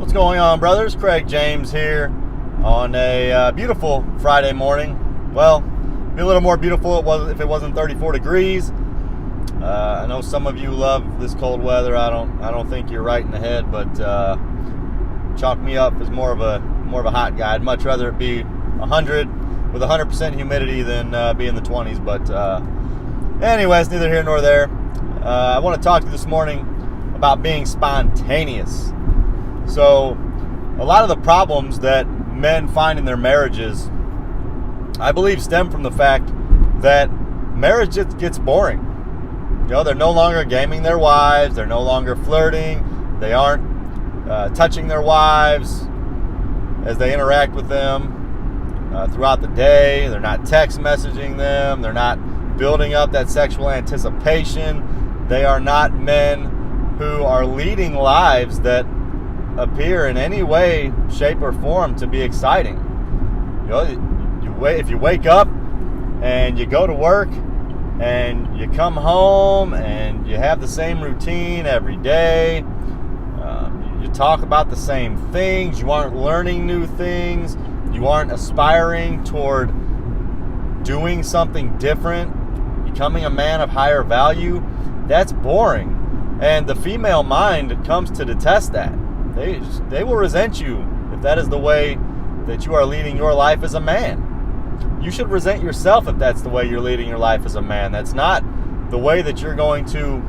What's going on, brothers? Craig James here on a beautiful Friday morning. Well, be a little more beautiful if it wasn't 34 degrees. I know some of you love this cold weather. I don't think you're right in the head, but chalk me up as more of a hot guy. I'd much rather it be 100 with 100% humidity than be in the 20s. But anyways, neither here nor there. I want to talk to you this morning about being spontaneous. So, a lot of the problems that men find in their marriages, I believe, stem from the fact that marriage just gets boring. You know, they're no longer gaming their wives, they're no longer flirting, they aren't touching their wives as they interact with them throughout the day, they're not text messaging them, they're not building up that sexual anticipation, they are not men who are leading lives that appear in any way, shape, or form to be exciting. You know, if you wake up and you go to work and you come home and you have the same routine every day, you talk about the same things, you aren't learning new things, you aren't aspiring toward doing something different, becoming a man of higher value, that's boring. And the female mind comes to detest that. They will resent you if that is the way that you are leading your life as a man. You should resent yourself if that's the way you're leading your life as a man. That's not the way that you're going to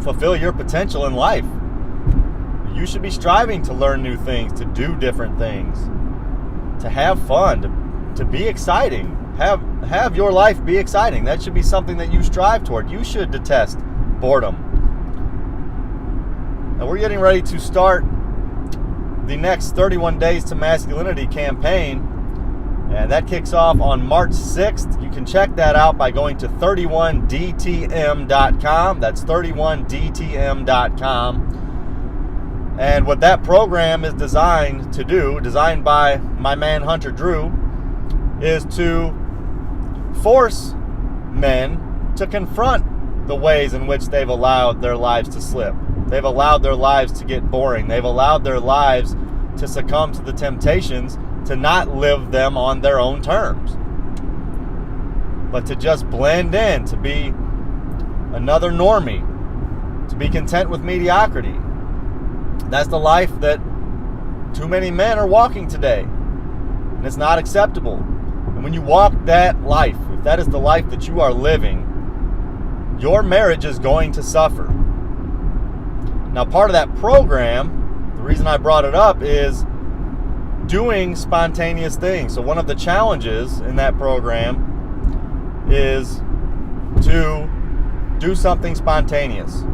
fulfill your potential in life. You should be striving to learn new things, to do different things, to have fun, to be exciting. Have your life be exciting. That should be something that you strive toward. You should detest boredom. Now we're getting ready to start the next 31 Days to Masculinity campaign, and that kicks off on March 6th. You can check that out by going to 31dtm.com. That's 31dtm.com. And what that program is designed to do, designed by my man Hunter Drew, is to force men to confront the ways in which they've allowed their lives to slip. They've allowed their lives to get boring. They've allowed their lives to succumb to the temptations to not live them on their own terms, but to just blend in, to be another normie, to be content with mediocrity. That's the life that too many men are walking today, and it's not acceptable. And when you walk that life, if that is the life that you are living, your marriage is going to suffer. Now, part of that program, the reason I brought it up, is doing spontaneous things. So one of the challenges in that program is to do something spontaneous.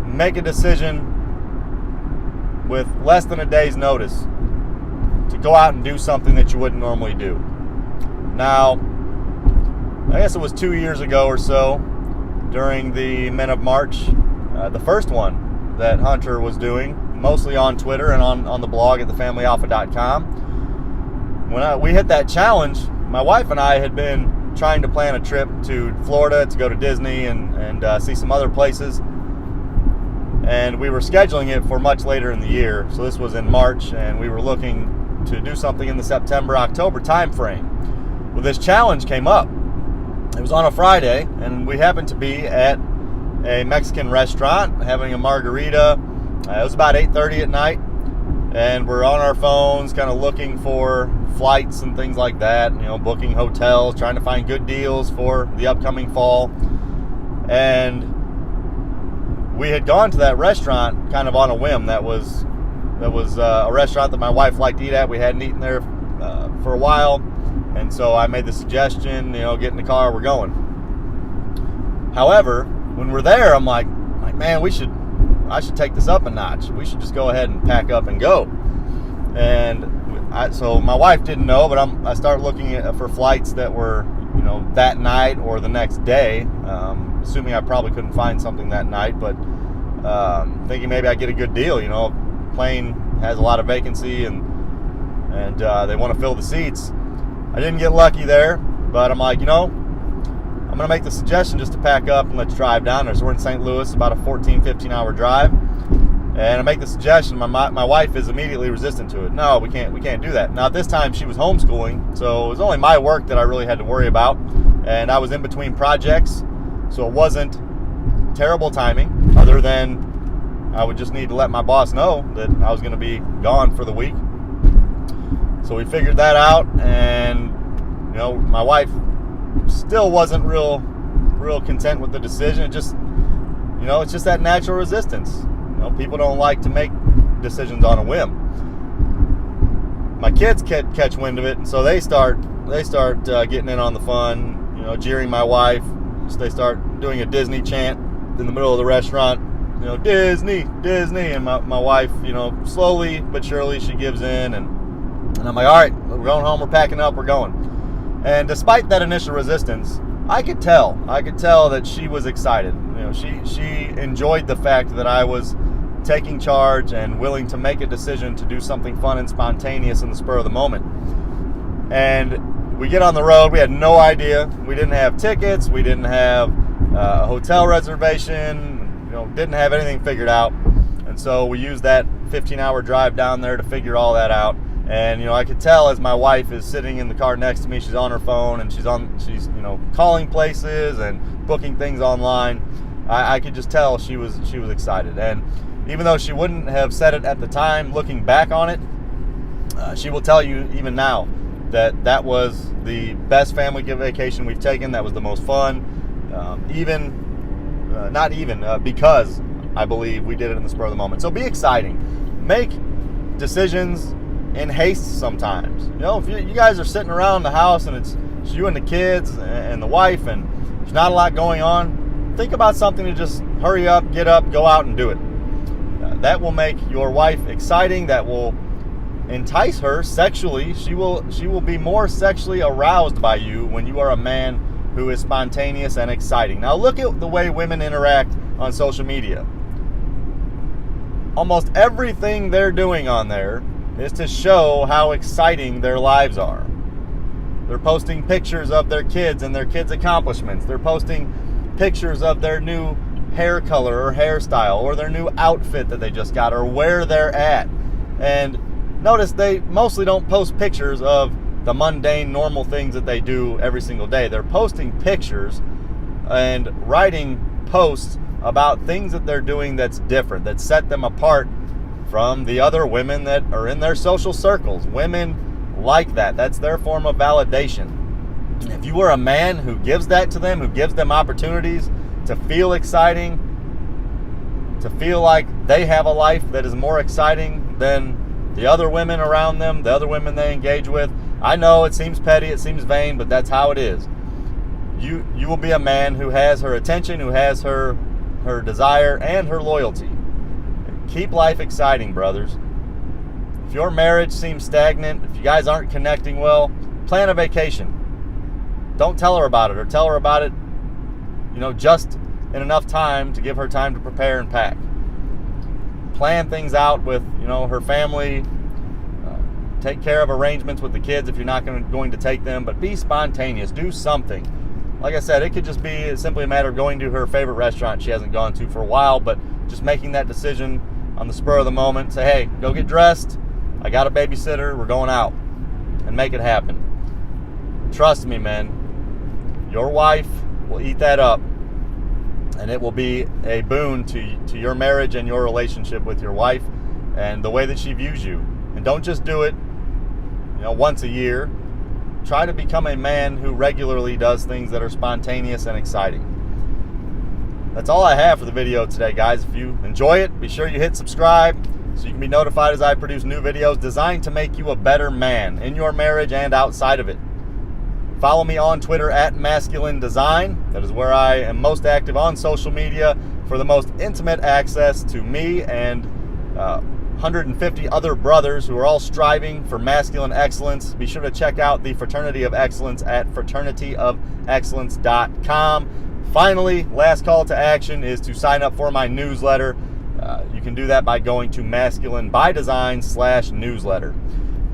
Make a decision with less than a day's notice to go out and do something that you wouldn't normally do. Now, I guess it was 2 years ago or so, during the Men of March, the first one that Hunter was doing, mostly on Twitter and on the blog at thefamilyalpha.com. When we hit that challenge, my wife and I had been trying to plan a trip to Florida to go to Disney and see some other places. And we were scheduling it for much later in the year. So this was in March, and we were looking to do something in the September-October time frame. Well, this challenge came up. It was on a Friday, and we happened to be at a Mexican restaurant having a margarita. It was about 8:30 at night, and we're on our phones kind of looking for flights and things like that, you know, booking hotels, trying to find good deals for the upcoming fall. And we had gone to that restaurant kind of on a whim. That was a restaurant that my wife liked to eat at. We hadn't eaten there for a while, and so I made the suggestion, you know, get in the car, we're going. However, when we're there, I'm like, man, I should take this up a notch. We should just go ahead and pack up and go. And so my wife didn't know, but I started looking for flights that were, you know, that night or the next day, assuming I probably couldn't find something that night, but thinking maybe I'd get a good deal. You know, plane has a lot of vacancy and they want to fill the seats. I didn't get lucky there, but I'm like, you know, I'm going to make the suggestion just to pack up and let's drive down there. So we're in St. Louis, about a 15 hour drive. And I make the suggestion, my wife is immediately resistant to it. No, we can't do that. Now, at this time, she was homeschooling, so it was only my work that I really had to worry about. And I was in between projects, so it wasn't terrible timing, other than I would just need to let my boss know that I was going to be gone for the week. So we figured that out, and my wife still wasn't real content with the decision. It just, it's just that natural resistance. People don't like to make decisions on a whim. My kids catch wind of it, and so they start getting in on the fun. Jeering my wife. So they start doing a Disney chant in the middle of the restaurant. Disney, Disney, and my wife, slowly but surely she gives in, and I'm like, all right, we're going home, we're packing up, we're going. And despite that initial resistance, I could tell that she was excited. She enjoyed the fact that I was taking charge and willing to make a decision to do something fun and spontaneous in the spur of the moment. And we get on the road. We had no idea. We didn't have tickets. We didn't have a hotel reservation. Didn't have anything figured out. And so we used that 15-hour drive down there to figure all that out. And I could tell as my wife is sitting in the car next to me, she's on her phone and she's calling places and booking things online. I could just tell she was excited. And even though she wouldn't have said it at the time, looking back on it, she will tell you even now that was the best family vacation we've taken. That was the most fun. Because I believe we did it in the spur of the moment. So be exciting. Make decisions in haste sometimes. If you guys are sitting around the house and it's you and the kids and the wife and there's not a lot going on, think about something to just hurry up, get up, go out and do it. That will make your wife exciting. That will entice her sexually. She will be more sexually aroused by you when you are a man who is spontaneous and exciting. Now look at the way women interact on social media. Almost everything they're doing on there is to show how exciting their lives are. They're posting pictures of their kids and their kids' accomplishments. They're posting pictures of their new hair color or hairstyle or their new outfit that they just got or where they're at. And notice they mostly don't post pictures of the mundane, normal things that they do every single day. They're posting pictures and writing posts about things that they're doing that's different, that set them apart from the other women that are in their social circles. Women like that. That's their form of validation. If you are a man who gives that to them, who gives them opportunities to feel exciting, to feel like they have a life that is more exciting than the other women around them, the other women they engage with. I know it seems petty, it seems vain, but that's how it is. You will be a man who has her attention, who has her desire and her loyalty. Keep life exciting, brothers. If your marriage seems stagnant, if you guys aren't connecting well, plan a vacation. Don't tell her about it, or tell her about it, just in enough time to give her time to prepare and pack. Plan things out with, her family. Take care of arrangements with the kids if you're not going to take them, but be spontaneous. Do something. Like I said, it could just be simply a matter of going to her favorite restaurant she hasn't gone to for a while, but just making that decision on the spur of the moment. Say, hey, go get dressed. I got a babysitter. We're going out. And make it happen. Trust me, man. Your wife will eat that up. And it will be a boon to your marriage and your relationship with your wife and the way that she views you. And don't just do it, once a year. Try to become a man who regularly does things that are spontaneous and exciting. That's all I have for the video today, guys. If you enjoy it, be sure you hit subscribe so you can be notified as I produce new videos designed to make you a better man in your marriage and outside of it. Follow me on Twitter at Masculine Design. That is where I am most active on social media for the most intimate access to me and 150 other brothers who are all striving for masculine excellence. Be sure to check out the Fraternity of Excellence at fraternityofexcellence.com. Finally, last call to action is to sign up for my newsletter. You can do that by going to masculinebydesign/newsletter.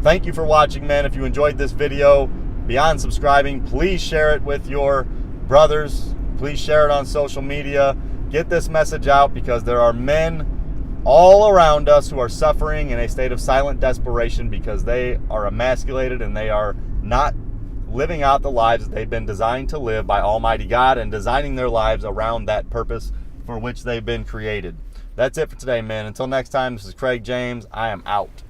Thank you for watching, men. If you enjoyed this video, beyond subscribing, please share it with your brothers. Please share it on social media. Get this message out because there are men all around us who are suffering in a state of silent desperation because they are emasculated and they are not living out the lives that they've been designed to live by Almighty God and designing their lives around that purpose for which they've been created. That's it for today, man. Until next time, this is Craig James. I am out.